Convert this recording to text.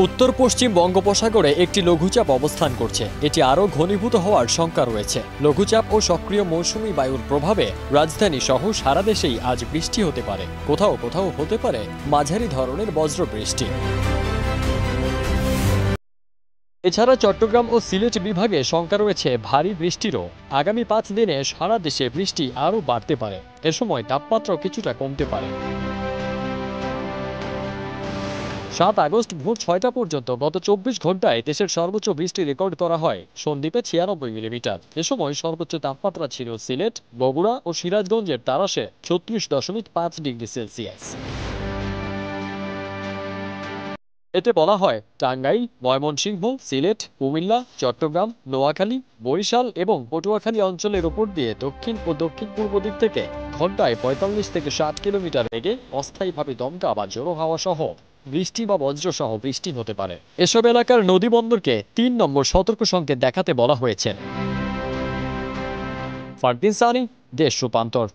উত্তর পশ্চিম বঙ্গোপসাগরে একটি লঘুচাপ অবস্থান করছে। এটি আরও ঘনীভূত হওয়ার শঙ্কা রয়েছে। লঘুচাপ ও সক্রিয় মৌসুমী বায়ুর প্রভাবে রাজধানী সহ সারা দেশেই আজ বৃষ্টি হতে পারে। কোথাও কোথাও হতে পারে মাঝারি ধরনের বজ্রবৃষ্টি। এছাড়া চট্টগ্রাম ও সিলেট বিভাগে শঙ্কা রয়েছে ভারী বৃষ্টিরও। আগামী 5 দিনে সারা দেশে বৃষ্টি আরও বাড়তে পারে। এ সময় তাপমাত্রা কিছুটা কমতে পারে। 7 আগস্ট ভোর 6টা পর্যন্ত গত 24 ঘন্টায় দেশের সর্বোচ্চ বৃষ্টি রেকর্ড করা হয় সন্দ্বীপে 96 মিলিমিটার। এ সময় সর্বোচ্চ তাপমাত্রা ছিল সিলেট, বগুড়া ও সিরাজগঞ্জের তারাশে 36.5 ডিগ্রি সেলসিয়াস। এতে বলা হয়, টাঙ্গাইল, ময়মনসিংহ, সিলেট, কুমিল্লা, চট্টগ্রাম, নোয়াখালী, বরিশাল এবং পটুয়াখালী অঞ্চলের উপর দিয়ে দক্ষিণ ও দক্ষিণ পূর্ব দিক থেকে ঘন্টায় 45 থেকে 60 কিলোমিটার বেগে অস্থায়ীভাবে দমকা বা জোড়ো হাওয়া সহ বৃষ্টি বা বজ্রসহ বৃষ্টি হতে পারে। এসব এলাকার নদী বন্দরকে 3 নম্বর সতর্ক সংকেত দেখাতে বলা হয়েছে। ফারদিন সানি, দেশ রূপান্তর।